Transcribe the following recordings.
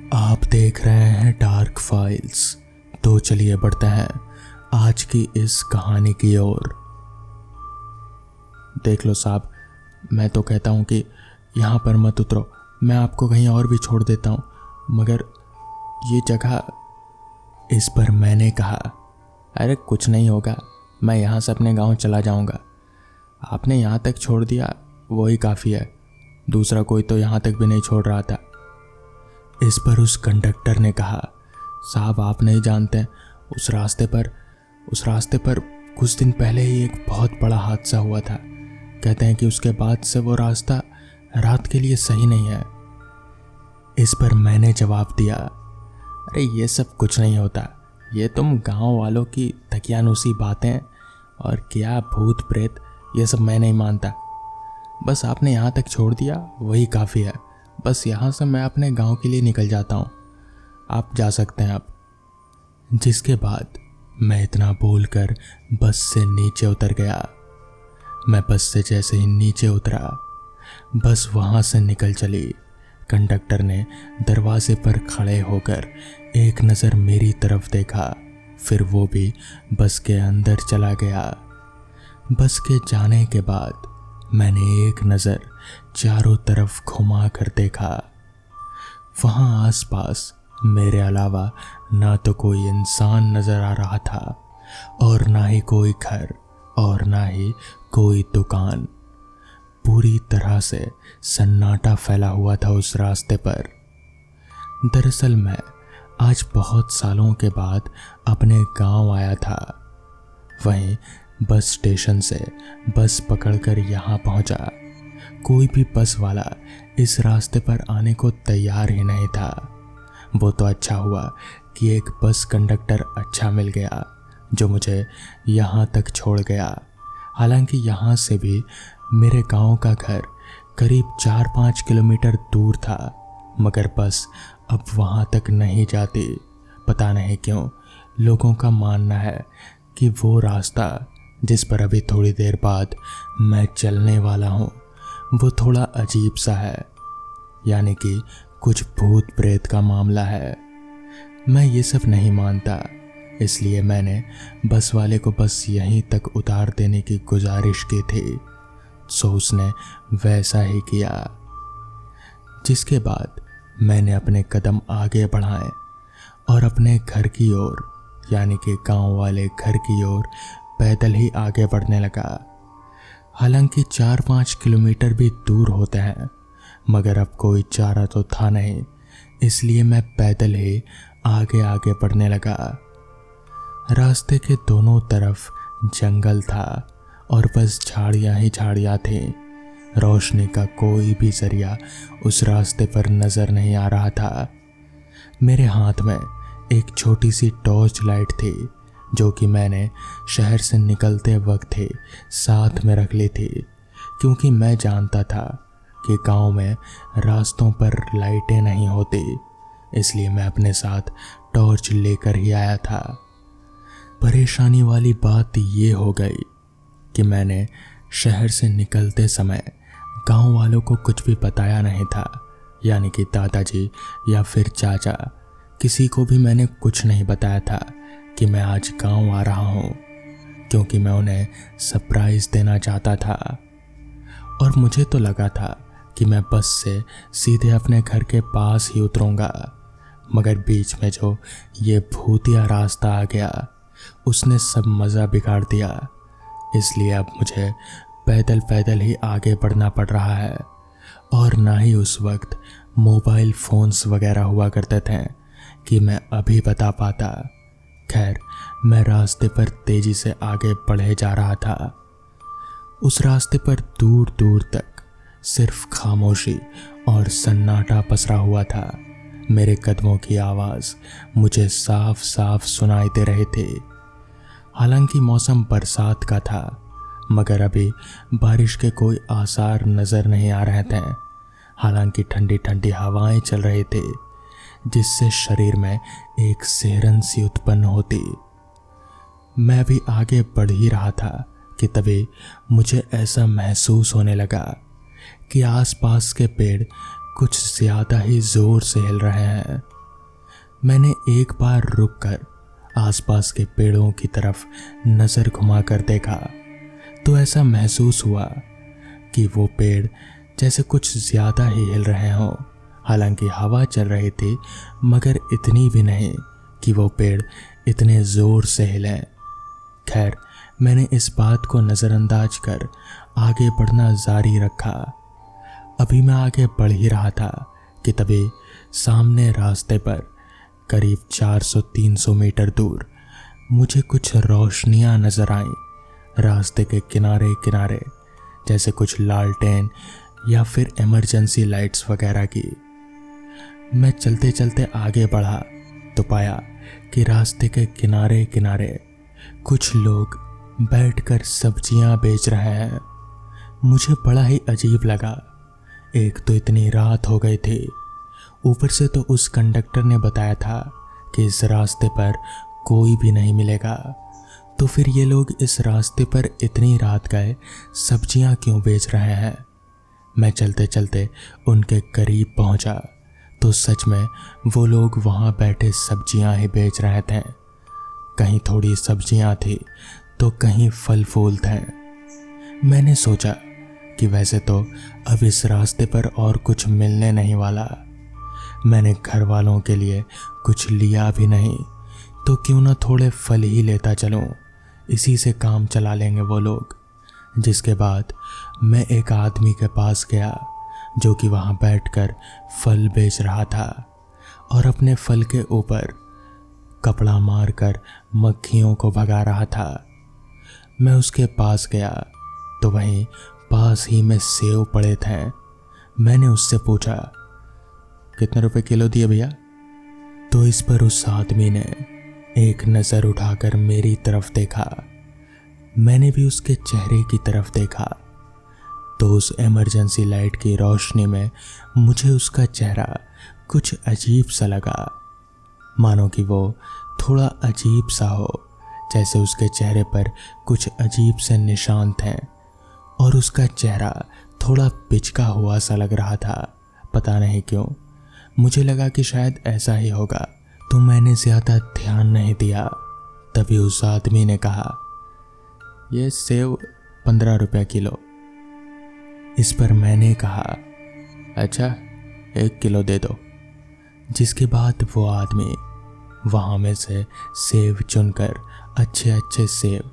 आप देख रहे हैं डार्क फाइल्स। तो चलिए बढ़ते हैं आज की इस कहानी की ओर। देख लो साहब, मैं तो कहता हूँ कि यहाँ पर मत उतरो, मैं आपको कहीं और भी छोड़ देता हूँ, मगर ये जगह। इस पर मैंने कहा, अरे कुछ नहीं होगा, मैं यहाँ से अपने गांव चला जाऊँगा। आपने यहाँ तक छोड़ दिया वही काफ़ी है, दूसरा कोई तो यहाँ तक भी नहीं छोड़ रहा था। इस पर उस कंडक्टर ने कहा, साहब आप नहीं जानते, उस रास्ते पर कुछ दिन पहले ही एक बहुत बड़ा हादसा हुआ था। कहते हैं कि उसके बाद से वो रास्ता रात के लिए सही नहीं है। इस पर मैंने जवाब दिया, अरे ये सब कुछ नहीं होता, ये तुम गांव वालों की तकियानुसी बातें और क्या भूत प्रेत, ये सब मैं नहीं मानता। बस आपने यहाँ तक छोड़ दिया वही काफ़ी है, बस यहाँ से मैं अपने गांव के लिए निकल जाता हूँ, आप जा सकते हैं आप। जिसके बाद मैं इतना बोलकर बस से नीचे उतर गया। मैं बस से जैसे ही नीचे उतरा, बस वहाँ से निकल चली। कंडक्टर ने दरवाजे पर खड़े होकर एक नज़र मेरी तरफ देखा, फिर वो भी बस के अंदर चला गया। बस के जाने के बाद मैंने एक नज़र चारों तरफ घुमा कर देखा। वहाँ आसपास मेरे अलावा ना तो कोई इंसान नज़र आ रहा था और ना ही कोई घर और ना ही कोई दुकान। पूरी तरह से सन्नाटा फैला हुआ था उस रास्ते पर। दरअसल मैं आज बहुत सालों के बाद अपने गांव आया था। वहीं बस स्टेशन से बस पकड़कर यहाँ पहुँचा। कोई भी बस वाला इस रास्ते पर आने को तैयार ही नहीं था। वो तो अच्छा हुआ कि एक बस कंडक्टर अच्छा मिल गया जो मुझे यहाँ तक छोड़ गया। हालांकि यहाँ से भी मेरे गांव का घर करीब 4-5 किलोमीटर दूर था, मगर बस अब वहाँ तक नहीं जाती। पता नहीं क्यों लोगों का मानना है कि वो रास्ता जिस पर अभी थोड़ी देर बाद मैं चलने वाला हूँ वो थोड़ा अजीब सा है, यानी कि कुछ भूत प्रेत का मामला है। मैं ये सब नहीं मानता, इसलिए मैंने बस वाले को बस यहीं तक उतार देने की गुजारिश की थी। सो उसने वैसा ही किया। जिसके बाद मैंने अपने कदम आगे बढ़ाए और अपने घर की ओर, यानी कि गांव वाले घर की ओर पैदल ही आगे बढ़ने लगा। हालांकि 4-5 किलोमीटर भी दूर होते हैं, मगर अब कोई चारा तो था नहीं, इसलिए मैं पैदल ही आगे आगे बढ़ने लगा। रास्ते के दोनों तरफ जंगल था और बस झाड़ियाँ ही झाड़ियाँ थीं। रोशनी का कोई भी जरिया उस रास्ते पर नज़र नहीं आ रहा था। मेरे हाथ में एक छोटी सी टॉर्च लाइट थी जो कि मैंने शहर से निकलते वक्त ही साथ में रख ली थी, क्योंकि मैं जानता था कि गांव में रास्तों पर लाइटें नहीं होती, इसलिए मैं अपने साथ टॉर्च लेकर ही आया था। परेशानी वाली बात ये हो गई कि मैंने शहर से निकलते समय गांव वालों को कुछ भी बताया नहीं था, यानी कि दादाजी या फिर चाचा, किसी को भी मैंने कुछ नहीं बताया था कि मैं आज गांव आ रहा हूँ, क्योंकि मैं उन्हें सरप्राइज़ देना चाहता था। और मुझे तो लगा था कि मैं बस से सीधे अपने घर के पास ही उतरूँगा, मगर बीच में जो ये भूतिया रास्ता आ गया उसने सब मज़ा बिगाड़ दिया। इसलिए अब मुझे पैदल पैदल ही आगे बढ़ना पड़ रहा है, और ना ही उस वक्त मोबाइल फ़ोन्स वगैरह हुआ करते थे कि मैं अभी बता पाता। खैर, मैं रास्ते पर तेज़ी से आगे बढ़े जा रहा था। उस रास्ते पर दूर दूर तक सिर्फ खामोशी और सन्नाटा पसरा हुआ था। मेरे कदमों की आवाज़ मुझे साफ साफ सुनाई दे रहे थे। हालांकि मौसम बरसात का था, मगर अभी बारिश के कोई आसार नज़र नहीं आ रहे थे। हालांकि ठंडी ठंडी हवाएं चल रही थी, जिससे शरीर में एक सिहरन सी उत्पन्न होती। मैं भी आगे बढ़ ही रहा था कि तभी मुझे ऐसा महसूस होने लगा कि आसपास के पेड़ कुछ ज़्यादा ही ज़ोर से हिल रहे हैं। मैंने एक बार रुककर आसपास के पेड़ों की तरफ नजर घुमाकर देखा तो ऐसा महसूस हुआ कि वो पेड़ जैसे कुछ ज्यादा ही हिल रहे हों। हालांकि हवा चल रही थी मगर इतनी भी नहीं कि वो पेड़ इतने जोर से हिले। खैर, मैंने इस बात को नज़रअंदाज कर आगे बढ़ना जारी रखा। अभी मैं आगे बढ़ ही रहा था कि तभी सामने रास्ते पर करीब 400-300 मीटर दूर मुझे कुछ रोशनियां नजर आईं। रास्ते के किनारे किनारे जैसे कुछ लालटेन या फिर इमरजेंसी लाइट्स वगैरह की। मैं चलते चलते आगे बढ़ा तो पाया कि रास्ते के किनारे किनारे कुछ लोग बैठकर सब्जियां बेच रहे हैं। मुझे बड़ा ही अजीब लगा। एक तो इतनी रात हो गई थी, ऊपर से तो उस कंडक्टर ने बताया था कि इस रास्ते पर कोई भी नहीं मिलेगा, तो फिर ये लोग इस रास्ते पर इतनी रात गए सब्जियां क्यों बेच रहे हैं। मैं चलते चलते उनके करीब पहुंचा तो सच में वो लोग वहां बैठे सब्जियां ही बेच रहे थे। कहीं थोड़ी सब्जियां थी तो कहीं फल फूल थे। मैंने सोचा कि वैसे तो अब इस रास्ते पर और कुछ मिलने नहीं वाला। मैंने घर वालों के लिए कुछ लिया भी नहीं, तो क्यों ना थोड़े फल ही लेता चलूं, इसी से काम चला लेंगे वो लोग। जिसके बाद मैं एक आदमी के पास गया जो कि वहां बैठकर फल बेच रहा था और अपने फल के ऊपर कपड़ा मारकर मक्खियों को भगा रहा था। मैं उसके पास गया तो वहीं पास ही में सेव पड़े थे। मैंने उससे पूछा, कितने रुपए किलो दिए भैया? तो इस पर उस आदमी ने एक नज़र उठाकर मेरी तरफ देखा। मैंने भी उसके चेहरे की तरफ देखा तो उस इमरजेंसी लाइट की रोशनी में मुझे उसका चेहरा कुछ अजीब सा लगा, मानो कि वो थोड़ा अजीब सा हो, जैसे उसके चेहरे पर कुछ अजीब से निशान थे और उसका चेहरा थोड़ा पिचका हुआ सा लग रहा था। पता नहीं क्यों मुझे लगा कि शायद ऐसा ही होगा, तो मैंने ज़्यादा ध्यान नहीं दिया। तभी उस आदमी ने कहा, ये सेव 15 रुपये किलो। इस पर मैंने कहा, अच्छा 1 किलो दे दो। जिसके बाद वो आदमी वहाँ में से सेव चुनकर अच्छे अच्छे सेव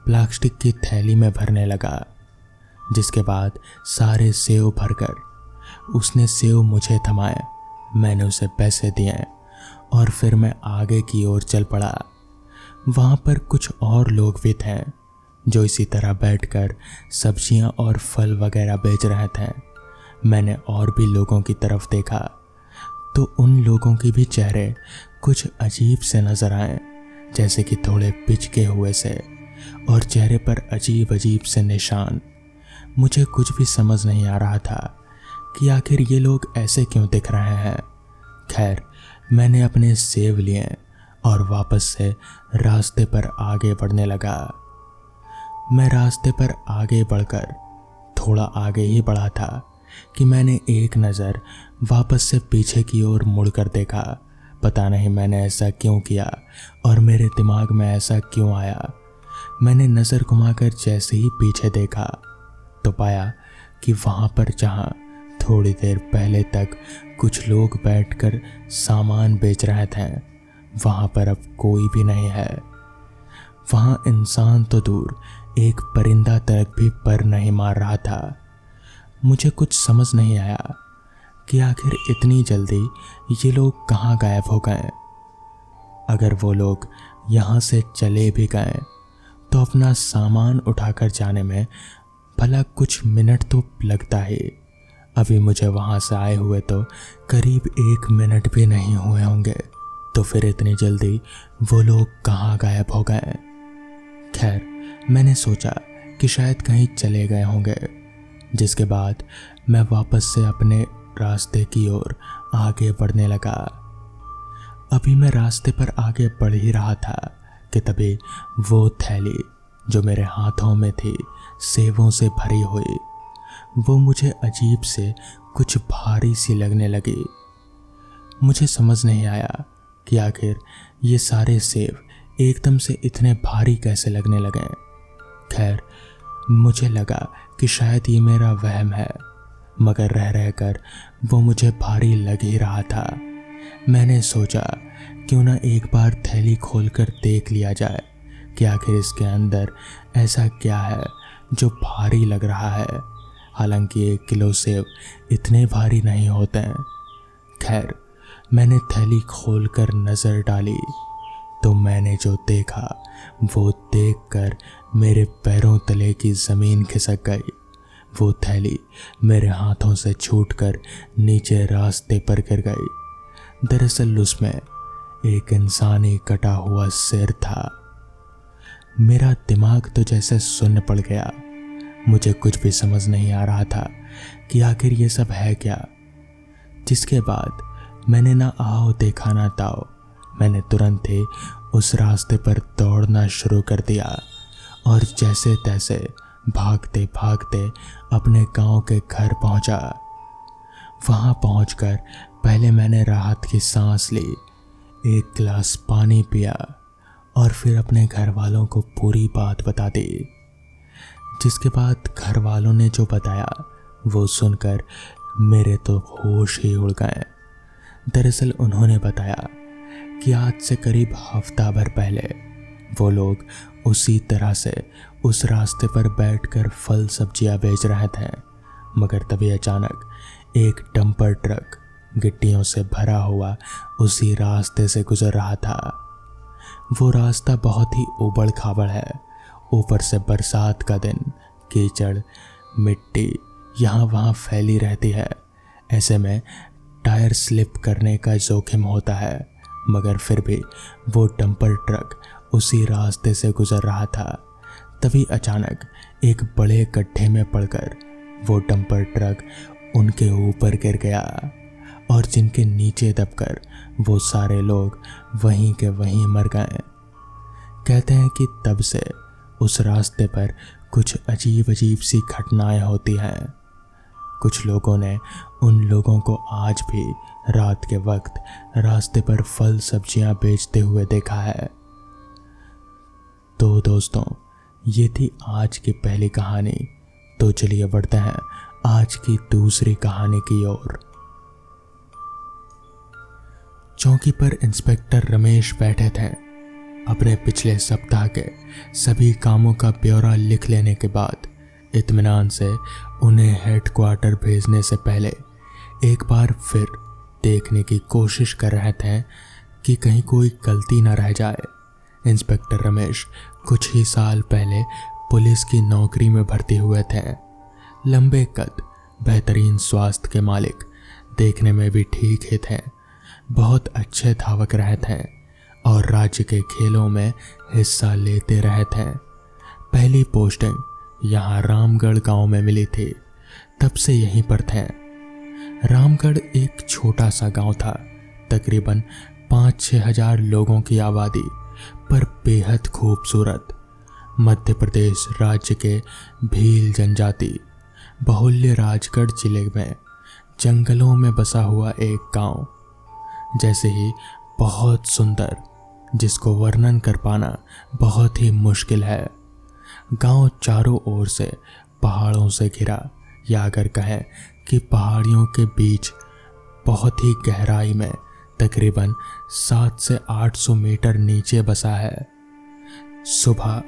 प्लास्टिक की थैली में भरने लगा। जिसके बाद सारे सेव भरकर उसने सेव मुझे थमाए। मैंने उसे पैसे दिए और फिर मैं आगे की ओर चल पड़ा। वहाँ पर कुछ और लोग भी थे जो इसी तरह बैठकर सब्जियां और फल वगैरह बेच रहे थे। मैंने और भी लोगों की तरफ देखा तो उन लोगों के भी चेहरे कुछ अजीब से नजर आए, जैसे कि थोड़े पिचके हुए से और चेहरे पर अजीब अजीब से निशान। मुझे कुछ भी समझ नहीं आ रहा था कि आखिर ये लोग ऐसे क्यों दिख रहे हैं। खैर, मैंने अपने सेव लिए और वापस से रास्ते पर आगे बढ़ने लगा। मैं रास्ते पर आगे बढ़कर थोड़ा आगे ही बढ़ा था कि मैंने एक नज़र वापस से पीछे की ओर मुड़कर देखा। पता नहीं मैंने ऐसा क्यों किया और मेरे दिमाग में ऐसा क्यों आया। मैंने नज़र घुमाकर जैसे ही पीछे देखा तो पाया कि वहाँ पर जहाँ थोड़ी देर पहले तक कुछ लोग बैठकर सामान बेच रहे थे, वहाँ पर अब कोई भी नहीं है। वहाँ इंसान तो दूर, एक परिंदा तक भी पर नहीं मार रहा था। मुझे कुछ समझ नहीं आया कि आखिर इतनी जल्दी ये लोग कहाँ गायब हो गए। अगर वो लोग यहाँ से चले भी गए तो अपना सामान उठाकर जाने में भला कुछ मिनट तो लगता ही। अभी मुझे वहाँ से आए हुए तो करीब 1 मिनट भी नहीं हुए होंगे, तो फिर इतनी जल्दी वो लोग कहाँ गायब हो गए। खैर, मैंने सोचा कि शायद कहीं चले गए होंगे। जिसके बाद मैं वापस से अपने रास्ते की ओर आगे बढ़ने लगा। अभी मैं रास्ते पर आगे बढ़ ही रहा था कि तभी वो थैली जो मेरे हाथों में थी सेवों से भरी हुई, वो मुझे अजीब से कुछ भारी सी लगने लगी। मुझे समझ नहीं आया कि आखिर ये सारे सेब एकदम से इतने भारी कैसे लगने लगे। खैर, मुझे लगा कि शायद ये मेरा वहम है, मगर रह रहकर वो मुझे भारी लग ही रहा था। मैंने सोचा क्यों ना एक बार थैली खोलकर देख लिया जाए कि आखिर इसके अंदर ऐसा क्या है जो भारी लग रहा है। हालांकि 1 किलो सेब इतने भारी नहीं होते हैं। खैर, मैंने थैली खोलकर नज़र डाली तो मैंने जो देखा वो देखकर मेरे पैरों तले की ज़मीन खिसक गई। वो थैली मेरे हाथों से छूटकर नीचे रास्ते पर गिर गई। दरअसल उसमें एक इंसानी कटा हुआ सिर था। मेरा दिमाग तो जैसे शून्य पड़ गया। मुझे कुछ भी समझ नहीं आ रहा था कि आखिर ये सब है क्या। जिसके बाद मैंने ना आओ देखा ना ताओ, मैंने तुरंत ही उस रास्ते पर दौड़ना शुरू कर दिया और जैसे तैसे भागते भागते अपने गांव के घर पहुंचा। वहां पहुंचकर पहले मैंने राहत की सांस ली, 1 गिलास पानी पिया और फिर अपने घर वालों को पूरी बात बता दी। जिसके बाद घर वालों ने जो बताया वो सुनकर मेरे तो होश ही उड़ गए। दरअसल उन्होंने बताया कि आज से करीब हफ्ता भर पहले वो लोग उसी तरह से उस रास्ते पर बैठकर फल सब्जियां बेच रहे थे, मगर तभी अचानक एक डंपर ट्रक गिट्टियों से भरा हुआ उसी रास्ते से गुजर रहा था। वो रास्ता बहुत ही उबड़ खाबड़ है, ऊपर से बरसात का दिन, कीचड़ मिट्टी यहाँ वहाँ फैली रहती है। ऐसे में टायर स्लिप करने का जोखिम होता है, मगर फिर भी वो डंपर ट्रक उसी रास्ते से गुजर रहा था। तभी अचानक एक बड़े गड्ढे में पड़कर वो डंपर ट्रक उनके ऊपर गिर गया और जिनके नीचे दबकर वो सारे लोग वहीं के वहीं मर गए। कहते हैं कि तब से उस रास्ते पर कुछ अजीब अजीब सी घटनाएं होती हैं। कुछ लोगों ने उन लोगों को आज भी रात के वक्त रास्ते पर फल सब्जियां बेचते हुए देखा है। तो दोस्तों, ये थी आज की पहली कहानी। तो चलिए बढ़ते हैं आज की दूसरी कहानी की ओर। चौकी पर इंस्पेक्टर रमेश बैठे थे। अपने पिछले सप्ताह के सभी कामों का ब्यौरा लिख लेने के बाद इत्मीनान से उन्हें हेडक्वार्टर भेजने से पहले एक बार फिर देखने की कोशिश कर रहे थे कि कहीं कोई गलती न रह जाए। इंस्पेक्टर रमेश कुछ ही साल पहले पुलिस की नौकरी में भर्ती हुए थे। लंबे कद, बेहतरीन स्वास्थ्य के मालिक, देखने में भी ठीक ही थे। बहुत अच्छे धावक रहे थे और राज्य के खेलों में हिस्सा लेते रहे थे। पहली पोस्टिंग यहाँ रामगढ़ गांव में मिली थी, तब से यहीं पर थे। रामगढ़ एक छोटा सा गांव था, तकरीबन 5-6 हजार लोगों की आबादी, पर बेहद खूबसूरत। मध्य प्रदेश राज्य के भील जनजाति बहुल्य राजगढ़ जिले में जंगलों में बसा हुआ एक गांव, जैसे ही बहुत सुंदर, जिसको वर्णन कर पाना बहुत ही मुश्किल है। गांव चारों ओर से पहाड़ों से घिरा, या अगर कहें कि पहाड़ियों के बीच बहुत ही गहराई में तकरीबन 700 से 800 मीटर नीचे बसा है। सुबह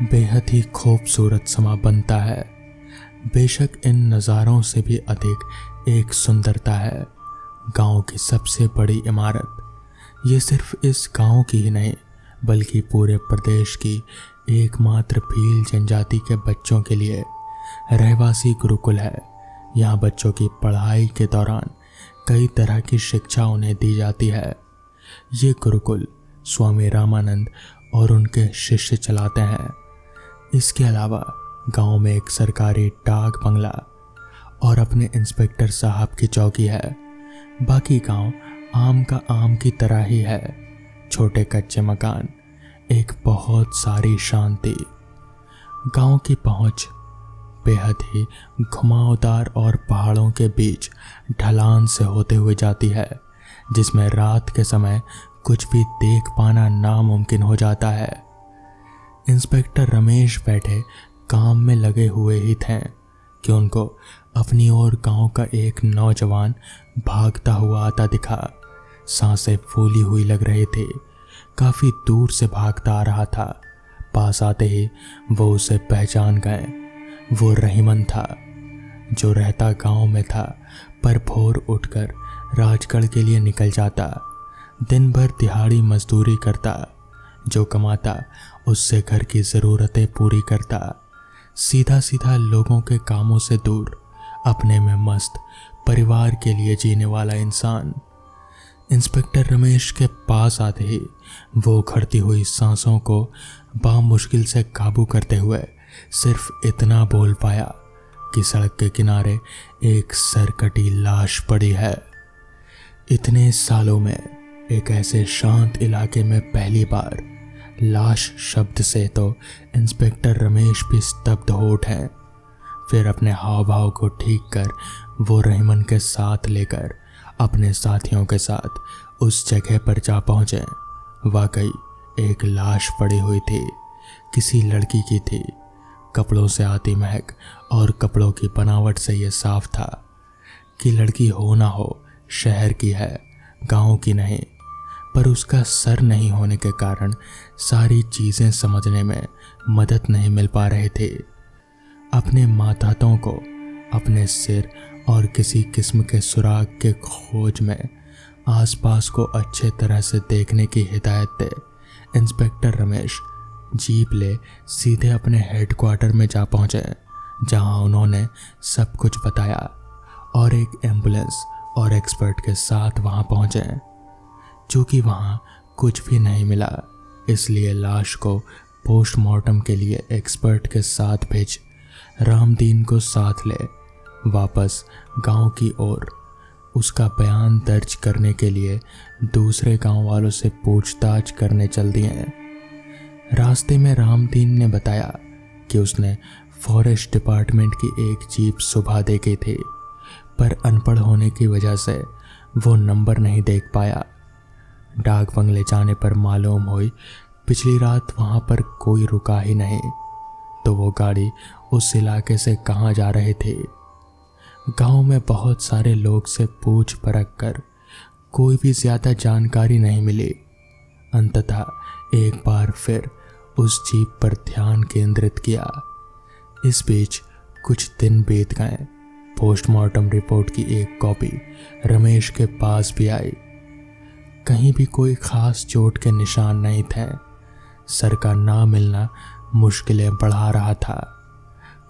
बेहद ही खूबसूरत समा बनता है। बेशक इन नज़ारों से भी अधिक एक सुंदरता है। गांव की सबसे बड़ी इमारत, ये सिर्फ इस गांव की ही नहीं बल्कि पूरे प्रदेश की एकमात्र भील जनजाति के बच्चों के लिए रहवासी गुरुकुल है। यहाँ बच्चों की पढ़ाई के दौरान कई तरह की शिक्षा उन्हें दी जाती है। ये गुरुकुल स्वामी रामानंद और उनके शिष्य चलाते हैं। इसके अलावा गांव में एक सरकारी डाक बंगला और अपने इंस्पेक्टर साहब की चौकी है। बाकी गांव आम का आम की तरह ही है, छोटे कच्चे मकान, एक बहुत सारी शांति। गांव की पहुंच बेहद ही घुमावदार और पहाड़ों के बीच ढलान से होते हुए जाती है, जिसमें रात के समय कुछ भी देख पाना नामुमकिन हो जाता है। इंस्पेक्टर रमेश बैठे काम में लगे हुए ही थे कि उनको अपनी ओर गांव का एक नौजवान भागता हुआ आता दिखा। सांसें फूली हुई लग रही थी, काफी दूर से भागता आ रहा था। पास आते ही वो उसे पहचान गए। वो रहीमन था, जो रहता गांव में था पर भोर उठकर राजगढ़ के लिए निकल जाता। दिन भर दिहाड़ी मजदूरी करता, जो कमाता उससे घर की ज़रूरतें पूरी करता। सीधा सीधा लोगों के कामों से दूर, अपने में मस्त, परिवार के लिए जीने वाला इंसान। इंस्पेक्टर रमेश के पास आते ही वो उखड़ती हुई सांसों को बामुश्किल से काबू करते हुए सिर्फ इतना बोल पाया कि सड़क के किनारे एक सरकटी लाश पड़ी है। इतने सालों में एक ऐसे शांत इलाके में पहली बार लाश शब्द से तो इंस्पेक्टर रमेश भी स्तब्ध हो उठे। फिर अपने हाव भाव को ठीक कर वो रहीमन के साथ लेकर अपने साथियों के साथ उस जगह पर जा पहुंचे। वाकई एक लाश पड़ी हुई थी, किसी लड़की की थी। कपड़ों से आती महक और कपड़ों की बनावट से ये साफ था कि लड़की हो ना हो शहर की है, गांव की नहीं। पर उसका सर नहीं होने के कारण सारी चीज़ें समझने में मदद नहीं मिल पा रहे थे। अपने मातातों को अपने सिर और किसी किस्म के सुराग के खोज में आसपास को अच्छे तरह से देखने की हिदायत दे इंस्पेक्टर रमेश जीप ले सीधे अपने हेडक्वार्टर में जा पहुंचे, जहां उन्होंने सब कुछ बताया और एक एम्बुलेंस और एक्सपर्ट के साथ वहां पहुंचे। चूँकि वहां कुछ भी नहीं मिला, इसलिए लाश को पोस्टमार्टम के लिए एक्सपर्ट के साथ भेज रामदीन को साथ ले वापस गांव की ओर उसका बयान दर्ज करने के लिए दूसरे गांव वालों से पूछताछ करने चल दिए। रास्ते में रामदीन ने बताया कि उसने फॉरेस्ट डिपार्टमेंट की एक जीप सुबह देखी थी, पर अनपढ़ होने की वजह से वो नंबर नहीं देख पाया। डाक बंगले जाने पर मालूम हुई पिछली रात वहां पर कोई रुका ही नहीं, तो वो गाड़ी उस इलाके से कहाँ जा रही थी। गांव में बहुत सारे लोग से पूछ परख कर कोई भी ज्यादा जानकारी नहीं मिली। अंततः एक बार फिर उस जीप पर ध्यान केंद्रित किया। इस बीच कुछ दिन बीत गए। पोस्टमार्टम रिपोर्ट की एक कॉपी रमेश के पास भी आई। कहीं भी कोई खास चोट के निशान नहीं थे। सर का ना मिलना मुश्किलें बढ़ा रहा था।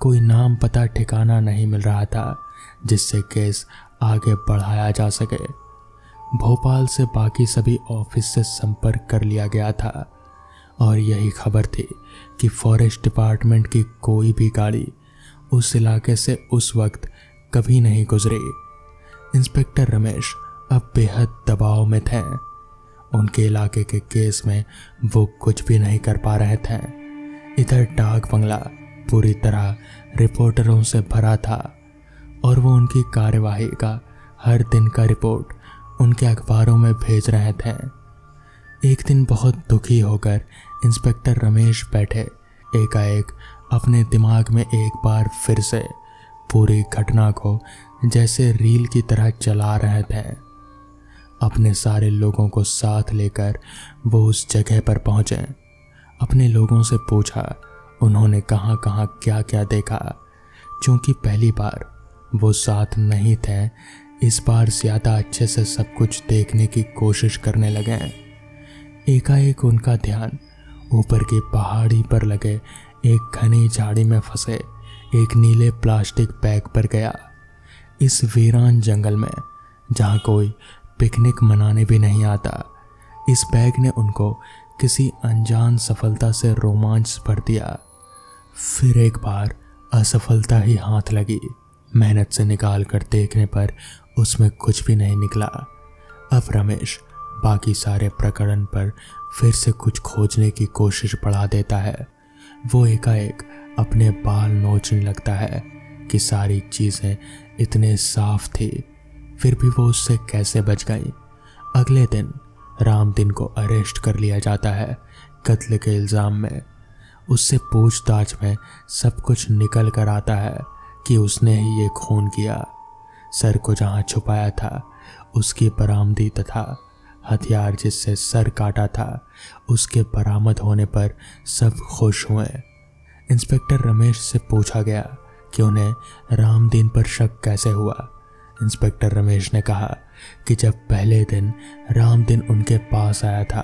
कोई नाम पता ठिकाना नहीं मिल रहा था जिससे केस आगे बढ़ाया जा सके। भोपाल से बाकी सभी ऑफिस से संपर्क कर लिया गया था और यही खबर थी कि फॉरेस्ट डिपार्टमेंट की कोई भी गाड़ी उस इलाके से उस वक्त कभी नहीं गुजरी। इंस्पेक्टर रमेश अब बेहद दबाव में थे। उनके इलाके के केस में वो कुछ भी नहीं कर पा रहे थे। इधर डाक बंगला पूरी तरह रिपोर्टरों से भरा था और वो उनकी कार्यवाही का हर दिन का रिपोर्ट उनके अखबारों में भेज रहे थे। एक दिन बहुत दुखी होकर इंस्पेक्टर रमेश बैठे एकाएक अपने दिमाग में एक बार फिर से पूरी घटना को जैसे रील की तरह चला रहे थे। अपने सारे लोगों को साथ लेकर वो उस जगह पर पहुंचे। अपने लोगों से पूछा उन्होंने कहाँ कहाँ क्या क्या देखा। चूँकि पहली बार वो साथ नहीं थे, इस बार ज़्यादा अच्छे से सब कुछ देखने की कोशिश करने लगे। एकाएक उनका ध्यान ऊपर की पहाड़ी पर लगे एक घनी झाड़ी में फंसे एक नीले प्लास्टिक बैग पर गया। इस वीरान जंगल में जहाँ कोई पिकनिक मनाने भी नहीं आता, इस बैग ने उनको किसी अनजान सफलता से रोमांच भर दिया। फिर एक बार असफलता ही हाथ लगी। मेहनत से निकाल कर देखने पर उसमें कुछ भी नहीं निकला। अब रमेश बाकी सारे प्रकरण पर फिर से कुछ खोजने की कोशिश बढ़ा देता है। वो एकाएक अपने बाल नोचने लगता है कि सारी चीज़ें इतने साफ थी, फिर भी वो उससे कैसे बच गई। अगले दिन रामदीन को अरेस्ट कर लिया जाता है कत्ल के इल्ज़ाम में। उससे पूछताछ में सब कुछ निकल कर आता है कि उसने ही ये खून किया। सर को जहाँ छुपाया था उसकी बरामदी तथा हथियार जिससे सर काटा था उसके बरामद होने पर सब खुश हुए। इंस्पेक्टर रमेश से पूछा गया कि उन्हें रामदीन पर शक कैसे हुआ। इंस्पेक्टर रमेश ने कहा कि जब पहले दिन रामदीन उनके पास आया था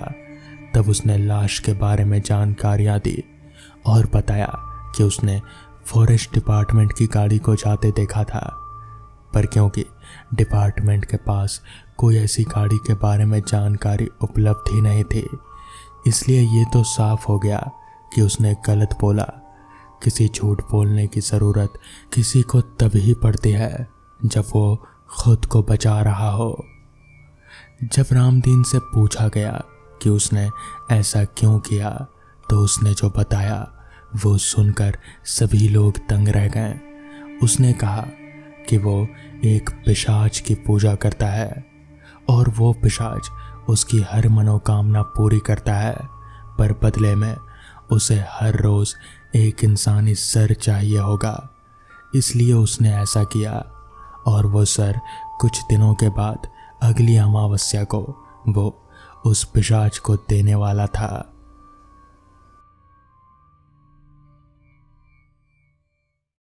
तब उसने लाश के बारे में जानकारियां दी और बताया कि उसने फॉरेस्ट डिपार्टमेंट की गाड़ी को जाते देखा था, पर क्योंकि डिपार्टमेंट के पास कोई ऐसी गाड़ी के बारे में जानकारी उपलब्ध ही नहीं थी, इसलिए ये तो साफ हो गया कि उसने गलत बोला। किसी झूठ बोलने की ज़रूरत किसी को तभी पड़ती है जब वो खुद को बचा रहा हो। जब रामदीन से पूछा गया कि उसने ऐसा क्यों किया तो उसने जो बताया वो सुनकर सभी लोग दंग रह गए। उसने कहा कि वो एक पिशाच की पूजा करता है और वो पिशाच उसकी हर मनोकामना पूरी करता है, पर बदले में उसे हर रोज़ एक इंसानी सर चाहिए होगा, इसलिए उसने ऐसा किया। और वो सर कुछ दिनों के बाद अगली अमावस्या को वो उस पिशाच को देने वाला था।